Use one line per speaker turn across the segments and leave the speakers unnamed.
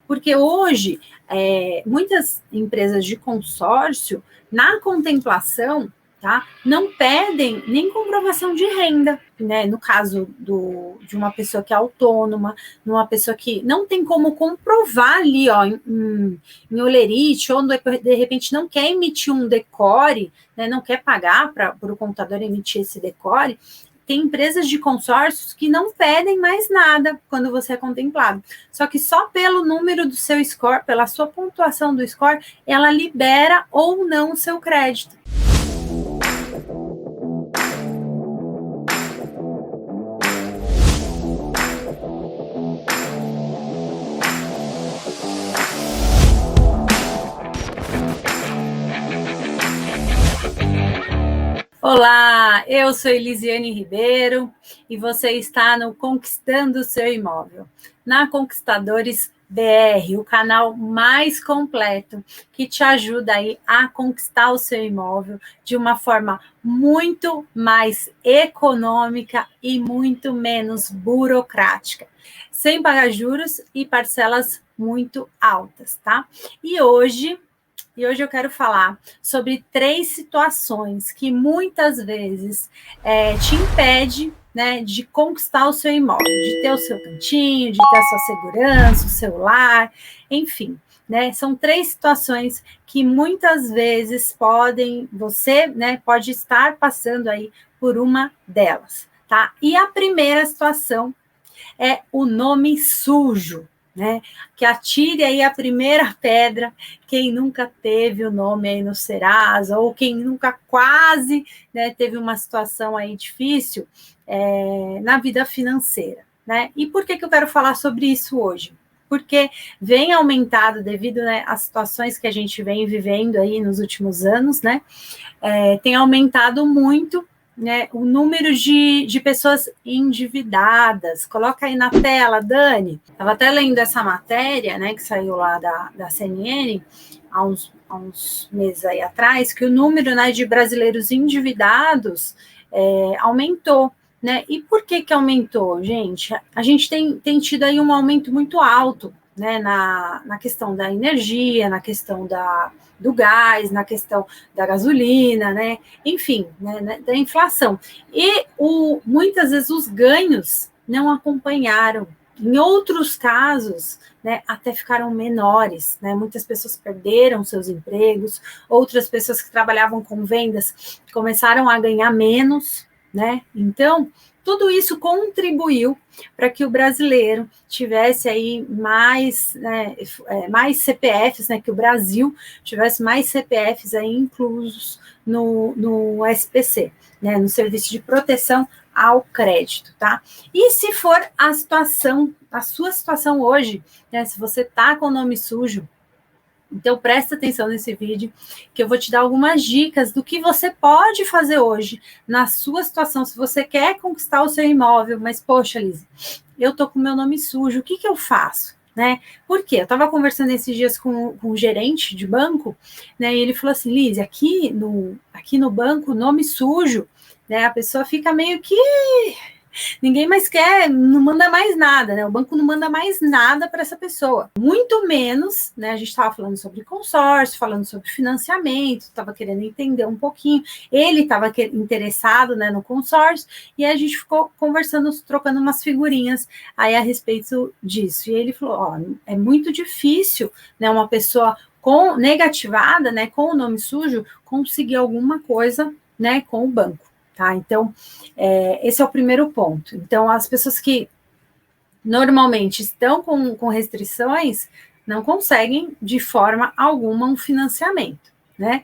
Porque hoje, muitas empresas de consórcio, na contemplação, tá, não pedem nem comprovação de renda, né? No caso de uma pessoa que é autônoma, numa pessoa que não tem como comprovar ali, ó, em holerite, ou de repente não quer emitir um decore, né, não quer pagar para o contador emitir esse decore. Tem empresas de consórcios que não pedem mais nada quando você é contemplado. Só que só pelo número do seu score, pela sua pontuação do score, ela libera ou não o seu crédito. Olá, eu sou Elisiane Ribeiro e você está no Conquistando o Seu Imóvel, na Conquistadores BR, o canal mais completo que te ajuda aí a conquistar o seu imóvel de uma forma muito mais econômica e muito menos burocrática, sem pagar juros e parcelas muito altas, tá? E hoje eu quero falar sobre 3 situações que muitas vezes te impede, né, de conquistar o seu imóvel, de ter o seu cantinho, de ter a sua segurança, o seu lar, enfim, né? São 3 situações que muitas vezes você, né, pode estar passando aí por uma delas, tá? E a primeira situação é o nome sujo, né? Que atire aí a primeira pedra quem nunca teve o nome aí no Serasa, ou quem nunca quase, né, teve uma situação aí difícil na vida financeira, né? E por que eu quero falar sobre isso hoje? Porque vem aumentado devido, né, às situações que a gente vem vivendo aí nos últimos anos, né? Tem aumentado muito, né, o número de pessoas endividadas. Coloca aí na tela, Dani. Estava até lendo essa matéria, né, que saiu lá da CNN há uns meses aí atrás, que o número, né, de brasileiros endividados aumentou. Né? E por que aumentou, gente? A gente tem tido aí um aumento muito alto, né, na questão da energia, na questão do gás, na questão da gasolina, né? Enfim, né, da inflação. E muitas vezes os ganhos não acompanharam. Em outros casos, né, até ficaram menores, né? Muitas pessoas perderam seus empregos, outras pessoas que trabalhavam com vendas começaram a ganhar menos, né? Então, tudo isso contribuiu para que o brasileiro tivesse aí mais, né, mais CPFs, né, que o Brasil tivesse mais CPFs aí inclusos no SPC, né, no Serviço de Proteção ao Crédito, tá? E se for a sua situação hoje, né, se você tá com o nome sujo, então, presta atenção nesse vídeo, que eu vou te dar algumas dicas do que você pode fazer hoje na sua situação. Se você quer conquistar o seu imóvel, mas, poxa, Liz, eu tô com o meu nome sujo, o que eu faço? Né? Por quê? Eu estava conversando esses dias com um gerente de banco, né? E ele falou assim, Liz, aqui no banco, nome sujo, né? A pessoa fica meio que... Ninguém mais quer, não manda mais nada, né? O banco não manda mais nada para essa pessoa. Muito menos, né? A gente estava falando sobre consórcio, falando sobre financiamento, estava querendo entender um pouquinho. Ele estava interessado, né, no consórcio, e a gente ficou conversando, trocando umas figurinhas aí a respeito disso. E ele falou: ó, é muito difícil, né, uma pessoa negativada, né, com o nome sujo, conseguir alguma coisa, né, com o banco. Tá? Então, esse é o primeiro ponto. Então, as pessoas que normalmente estão com restrições não conseguem, de forma alguma, um financiamento, né?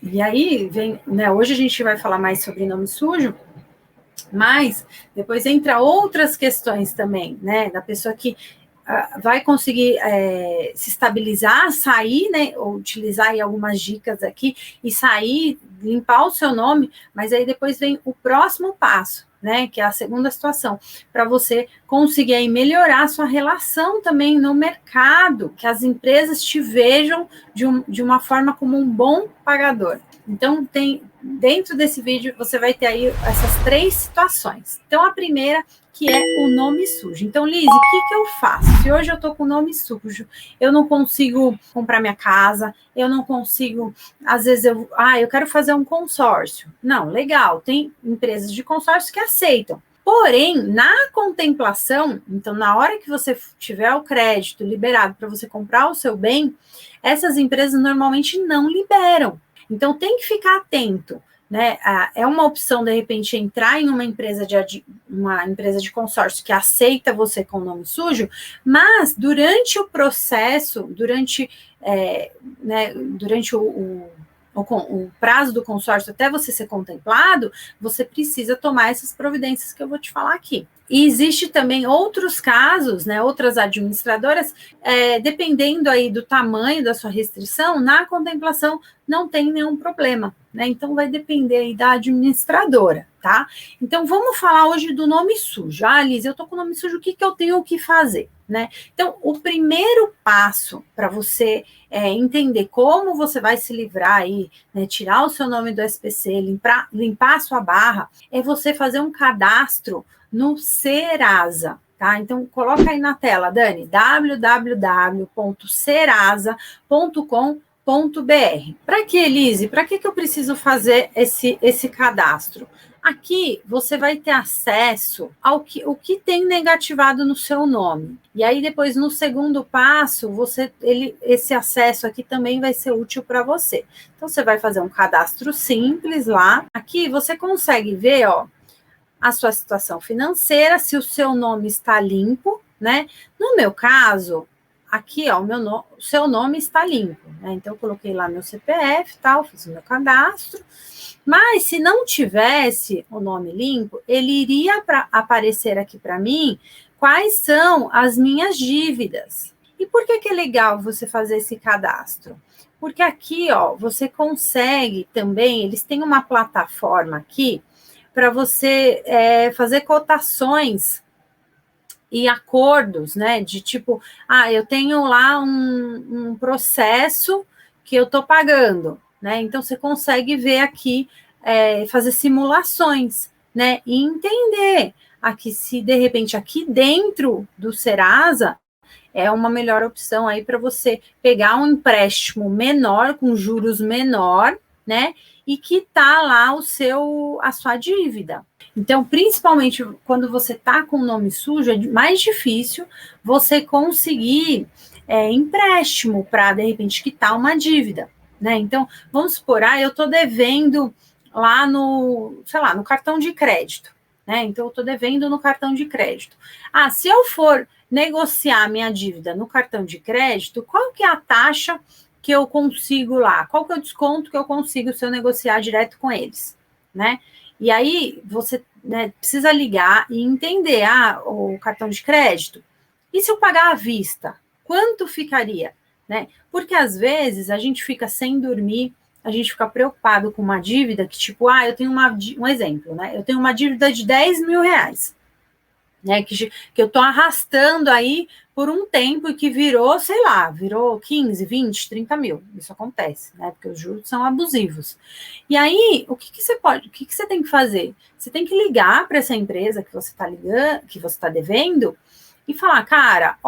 E aí, né, hoje a gente vai falar mais sobre nome sujo, mas depois entra outras questões também, né? Da pessoa que vai conseguir se estabilizar, sair, né, ou utilizar aí algumas dicas aqui, e sair, limpar o seu nome, mas aí depois vem o próximo passo, né, que é a segunda situação, para você conseguir aí melhorar a sua relação também no mercado, que as empresas te vejam de uma forma como um bom pagador. Então, dentro desse vídeo, você vai ter aí essas 3 situações. Então, a primeira que é o nome sujo. Então, Lise, o que eu faço? Se hoje eu estou com o nome sujo, eu não consigo comprar minha casa, eu não consigo, às vezes eu quero fazer um consórcio. Não, legal, tem empresas de consórcio que aceitam. Porém, na contemplação, então, na hora que você tiver o crédito liberado para você comprar o seu bem, essas empresas normalmente não liberam. Então, tem que ficar atento, né? É uma opção, de repente, entrar em uma empresa de consórcio que aceita você com o nome sujo, mas durante o processo, durante o prazo do consórcio até você ser contemplado, você precisa tomar essas providências que eu vou te falar aqui. E existe também outros casos, né, outras administradoras, dependendo aí do tamanho da sua restrição, na contemplação não tem nenhum problema, né? Então vai depender aí da administradora, tá? Então vamos falar hoje do nome sujo. Liz, eu tô com o nome sujo, o que eu tenho que fazer, né? Então, o primeiro passo para você entender como você vai se livrar aí, né, tirar o seu nome do SPC, limpar a sua barra, é você fazer um cadastro no Serasa, tá? Então, coloca aí na tela, Dani, www.serasa.com.br. Para que, Elise? Para que eu preciso fazer esse cadastro? Aqui você vai ter acesso ao que tem negativado no seu nome. E aí, depois, no segundo passo, esse acesso aqui também vai ser útil para você. Então, você vai fazer um cadastro simples lá. Aqui você consegue ver, a sua situação financeira, se o seu nome está limpo, né? No meu caso, aqui, o seu nome está limpo, né? Então, eu coloquei lá meu CPF, tal, fiz o meu cadastro. Mas, se não tivesse o nome limpo, ele iria aparecer aqui para mim quais são as minhas dívidas. E por que é legal você fazer esse cadastro? Porque aqui, você consegue também, eles têm uma plataforma aqui para você fazer cotações e acordos, né? De tipo, eu tenho lá um processo que eu estou pagando, né? Então, você consegue ver aqui, fazer simulações, né? E entender aqui se, de repente, aqui dentro do Serasa é uma melhor opção aí para você pegar um empréstimo menor, com juros menor, né? E quitar lá a sua dívida. Então, principalmente quando você está com o nome sujo, é mais difícil você conseguir empréstimo para, de repente, quitar uma dívida, né? Então, vamos supor, eu estou devendo lá no cartão de crédito, né? Então, eu estou devendo no cartão de crédito. Se eu for negociar minha dívida no cartão de crédito, qual que é a taxa que eu consigo lá? Qual que é o desconto que eu consigo se eu negociar direto com eles, né? E aí, você precisa ligar e entender, o cartão de crédito. E se eu pagar à vista? Quanto ficaria, né? Porque, às vezes, a gente fica sem dormir, a gente fica preocupado com uma dívida que, tipo, eu tenho um exemplo, né? Eu tenho uma dívida de 10 mil reais, né, que eu estou arrastando aí por um tempo e que virou 15, 20, 30 mil. Isso acontece, né? Porque os juros são abusivos. E aí, o que você tem que fazer? Você tem que ligar para essa empresa que você está devendo, e falar, cara,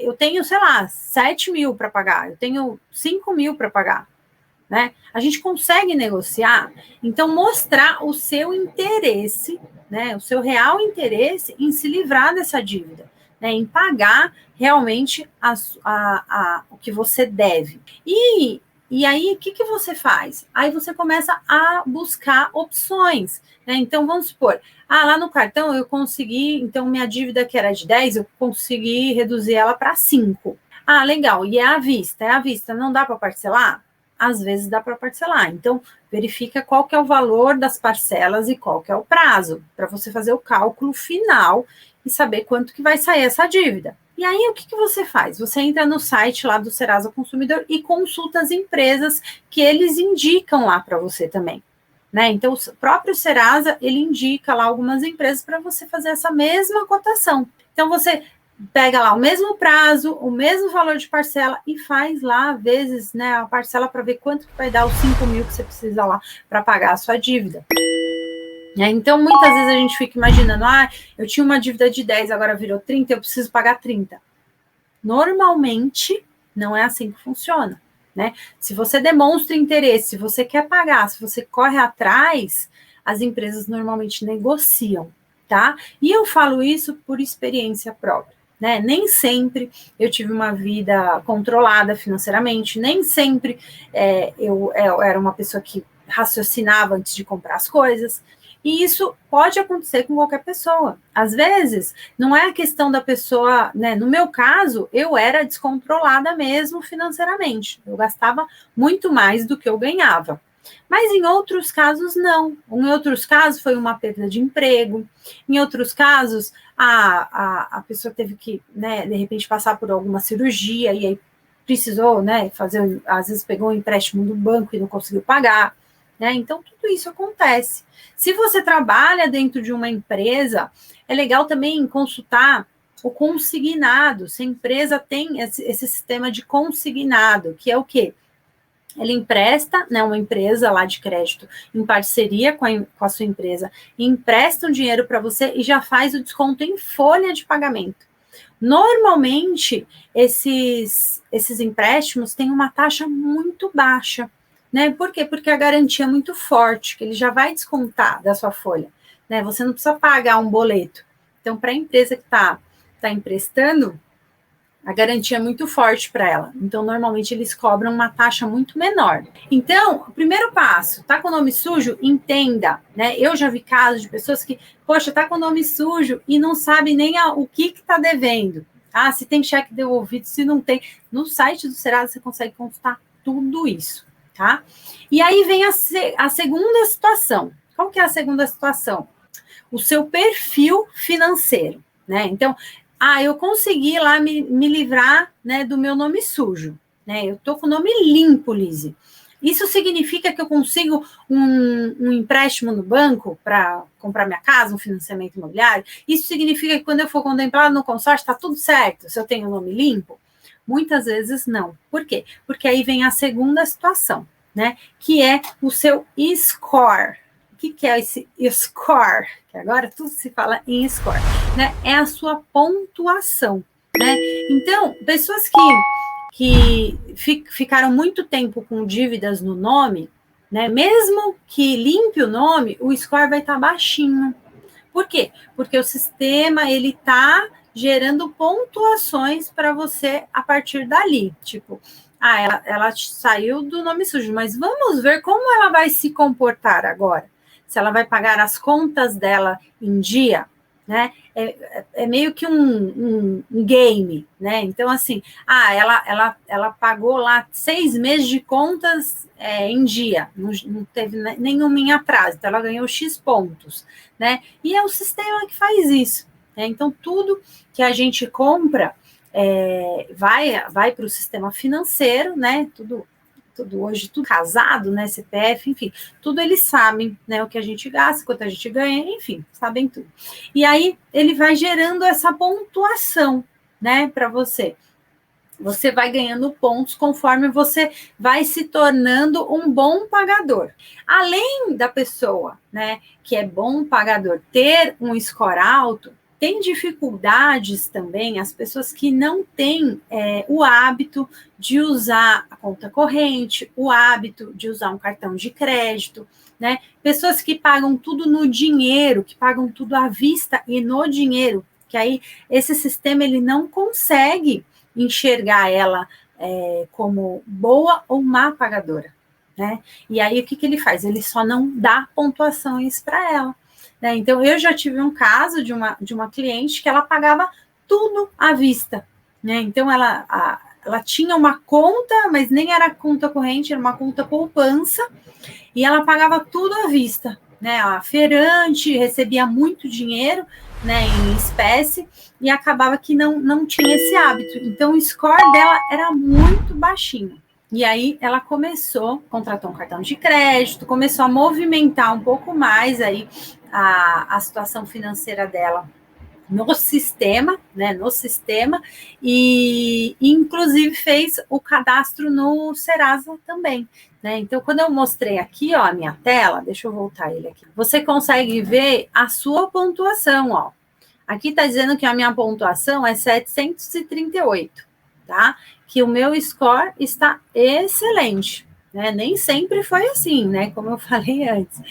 eu tenho, 7 mil para pagar, eu tenho 5 mil para pagar. Né? A gente consegue negociar, então mostrar o seu interesse, né, o seu real interesse em se livrar dessa dívida, né, em pagar realmente o que você deve. E aí, o que você faz? Aí você começa a buscar opções, né? Então, vamos supor, lá no cartão eu consegui, então minha dívida que era de 10, eu consegui reduzir ela para 5. Legal, e é à vista, não dá para parcelar? Às vezes dá para parcelar. Então, verifica qual que é o valor das parcelas e qual que é o prazo, para você fazer o cálculo final e saber quanto que vai sair essa dívida. E aí, o que você faz? Você entra no site lá do Serasa Consumidor e consulta as empresas que eles indicam lá para você também, né? Então, o próprio Serasa, ele indica lá algumas empresas para você fazer essa mesma cotação. Então, você pega lá o mesmo prazo, o mesmo valor de parcela e faz lá, às vezes, né, a parcela para ver quanto que vai dar os 5 mil que você precisa lá para pagar a sua dívida. Então, muitas vezes a gente fica imaginando, eu tinha uma dívida de 10, agora virou 30, eu preciso pagar 30. Normalmente, não é assim que funciona, né? Se você demonstra interesse, se você quer pagar, se você corre atrás, as empresas normalmente negociam, tá? E eu falo isso por experiência própria, né? Nem sempre eu tive uma vida controlada financeiramente, nem sempre eu era uma pessoa que raciocinava antes de comprar as coisas. E isso pode acontecer com qualquer pessoa. Às vezes, não é a questão da pessoa, né? No meu caso, eu era descontrolada mesmo financeiramente. Eu gastava muito mais do que eu ganhava. Mas em outros casos, não. Em outros casos, foi uma perda de emprego. Em outros casos, a pessoa teve que, né, de repente, passar por alguma cirurgia e aí precisou, né, fazer, às vezes pegou um empréstimo do banco e não conseguiu pagar. Né? Então, tudo isso acontece. Se você trabalha dentro de uma empresa, é legal também consultar o consignado. Se a empresa tem esse sistema de consignado, que é o quê? Ele empresta, né, uma empresa lá de crédito, em parceria com a sua empresa, empresta um dinheiro para você e já faz o desconto em folha de pagamento. Normalmente, esses empréstimos têm uma taxa muito baixa, né? Por quê? Porque a garantia é muito forte, que ele já vai descontar da sua folha, né? Você não precisa pagar um boleto. Então, para a empresa que está emprestando, a garantia é muito forte para ela. Então, normalmente, eles cobram uma taxa muito menor. Então, o primeiro passo, tá com o nome sujo? Entenda, né? Eu já vi casos de pessoas que, poxa, tá com o nome sujo e não sabe nem o que tá devendo. Ah, se tem cheque devolvido, se não tem. No site do Serasa, você consegue consultar tudo isso, tá? E aí vem a segunda situação. Qual que é a segunda situação? O seu perfil financeiro, né? Então, eu consegui lá me livrar, né, do meu nome sujo, né? Eu tô com o nome limpo, Lise. Isso significa que eu consigo um empréstimo no banco para comprar minha casa, um financiamento imobiliário? Isso significa que quando eu for contemplado no consórcio, está tudo certo, se eu tenho o nome limpo? Muitas vezes não. Por quê? Porque aí vem a segunda situação, né? Que é o seu score. O que é esse score? Que agora tudo se fala em score, né? É a sua pontuação, né? Então, pessoas que ficaram muito tempo com dívidas no nome, né? Mesmo que limpe o nome, o score vai estar baixinho. Por quê? Porque o sistema ele está gerando pontuações para você a partir dali. Tipo, ela saiu do nome sujo, mas vamos ver como ela vai se comportar agora. Se ela vai pagar as contas dela em dia, né? É meio que um game, né? Então, assim, ela pagou lá 6 meses de contas em dia, não teve nenhuma em atraso, então ela ganhou X pontos, né? E é o sistema que faz isso. Né? Então, tudo que a gente compra vai para o sistema financeiro, né? Tudo hoje, tudo casado, né? CPF, enfim, tudo eles sabem, né? O que a gente gasta, quanto a gente ganha, enfim, sabem tudo. E aí ele vai gerando essa pontuação, né? Para você. Você vai ganhando pontos conforme você vai se tornando um bom pagador. Além da pessoa, né, que é bom pagador, ter um score alto, tem dificuldades também as pessoas que não têm o hábito de usar a conta corrente, o hábito de usar um cartão de crédito, né? Pessoas que pagam tudo no dinheiro, que pagam tudo à vista e no dinheiro, que aí esse sistema ele não consegue enxergar ela como boa ou má pagadora, né? E aí o que ele faz? Ele só não dá pontuações para ela. Né? Então, eu já tive um caso de uma cliente que ela pagava tudo à vista. Né? Então, ela tinha uma conta, mas nem era conta corrente, era uma conta poupança, e ela pagava tudo à vista. Né? A feirante recebia muito dinheiro, né, em espécie, e acabava que não tinha esse hábito. Então, o score dela era muito baixinho. E aí ela contratou um cartão de crédito, começou a movimentar um pouco mais aí a situação financeira dela no sistema, né? No sistema, e inclusive fez o cadastro no Serasa também. Né? Então, quando eu mostrei aqui, ó, a minha tela, deixa eu voltar ele aqui, você consegue ver a sua pontuação, ó. Aqui está dizendo que a minha pontuação é 738, tá? Que o meu score está excelente, né? Nem sempre foi assim, né? Como eu falei antes.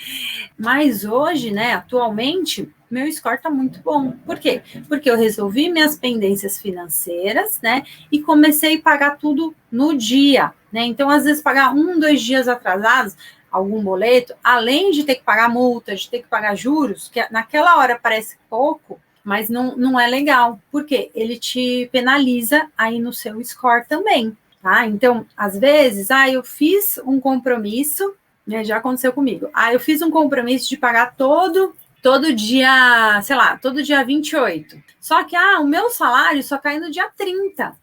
Mas hoje, né, atualmente, meu score está muito bom. Por quê? Porque eu resolvi minhas pendências financeiras, né? E comecei a pagar tudo no dia, né? Então, às vezes, pagar 2 dias atrasados, algum boleto, além de ter que pagar multa, de ter que pagar juros, que naquela hora parece pouco, mas não é legal. Por quê? Ele te penaliza aí no seu score também, tá? Então, às vezes, eu fiz um compromisso, né, já aconteceu comigo. Eu fiz um compromisso de pagar todo dia, sei lá, todo dia 28. Só que, o meu salário só cai no dia 30.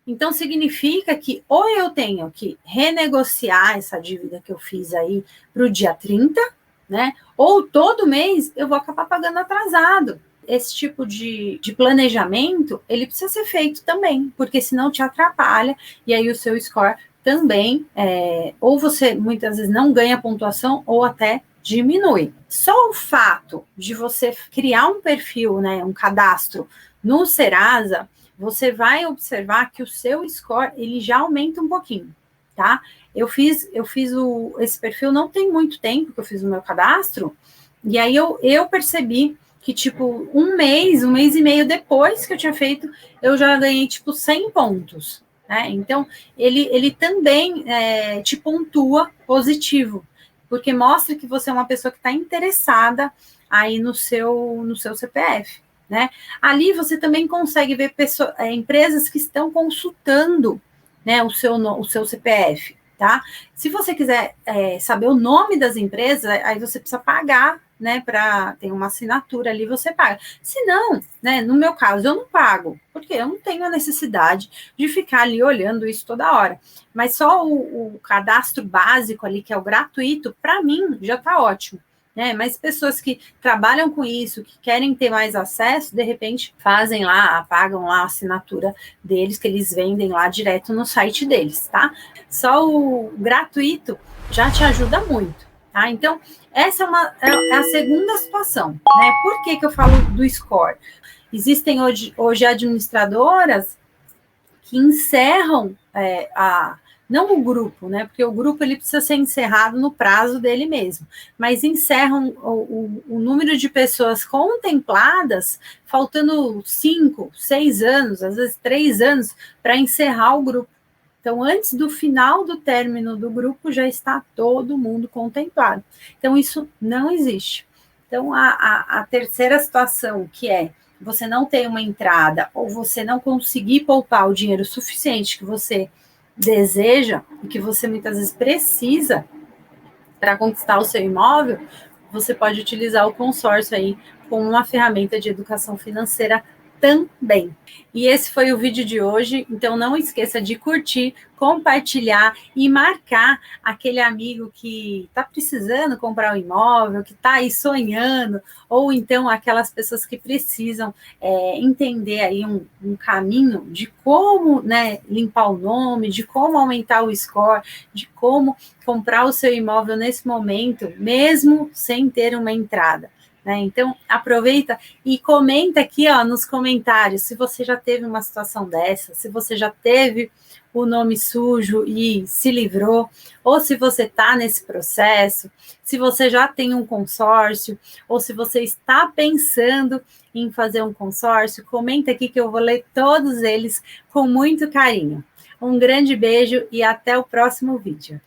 Então, significa que ou eu tenho que renegociar essa dívida que eu fiz aí para o dia 30, né? Ou todo mês eu vou acabar pagando atrasado. Esse tipo de planejamento, ele precisa ser feito também, porque senão te atrapalha, e aí o seu score também, ou você muitas vezes não ganha pontuação, ou até diminui. Só o fato de você criar um perfil, né, um cadastro no Serasa, você vai observar que o seu score, ele já aumenta um pouquinho, tá? Eu fiz esse perfil não tem muito tempo que eu fiz o meu cadastro, e aí eu percebi que, tipo, um mês e meio depois que eu tinha feito, eu já ganhei, tipo, 100 pontos, né? Então, ele também te pontua positivo, porque mostra que você é uma pessoa que está interessada aí no seu CPF, né? Ali você também consegue ver empresas que estão consultando, né, o seu CPF, tá? Se você quiser saber o nome das empresas, aí você precisa pagar, né, tem uma assinatura ali, você paga. Se não, né, no meu caso, eu não pago, porque eu não tenho a necessidade de ficar ali olhando isso toda hora. Mas só o cadastro básico ali, que é o gratuito, para mim, já está ótimo. Né? Mas pessoas que trabalham com isso, que querem ter mais acesso, de repente fazem lá, pagam lá a assinatura deles, que eles vendem lá direto no site deles, tá? Só o gratuito já te ajuda muito, tá? Então, essa é a segunda situação, né? Por que eu falo do score? Existem hoje administradoras que encerram não o grupo, né? Porque o grupo ele precisa ser encerrado no prazo dele mesmo, mas encerram o número de pessoas contempladas, faltando 5, 6 anos, às vezes 3 anos, para encerrar o grupo. Então, antes do final do término do grupo, já está todo mundo contemplado. Então, isso não existe. Então, a terceira situação, que é você não ter uma entrada ou você não conseguir poupar o dinheiro suficiente que você deseja e que você muitas vezes precisa para conquistar o seu imóvel, você pode utilizar o consórcio aí como uma ferramenta de educação financeira também. E esse foi o vídeo de hoje, então não esqueça de curtir, compartilhar e marcar aquele amigo que está precisando comprar um imóvel, que está aí sonhando, ou então aquelas pessoas que precisam entender aí um caminho de como, né, limpar o nome, de como aumentar o score, de como comprar o seu imóvel nesse momento, mesmo sem ter uma entrada. Né? Então, aproveita e comenta aqui nos comentários se você já teve uma situação dessa, se você já teve o nome sujo e se livrou, ou se você está nesse processo, se você já tem um consórcio, ou se você está pensando em fazer um consórcio, comenta aqui que eu vou ler todos eles com muito carinho. Um grande beijo e até o próximo vídeo.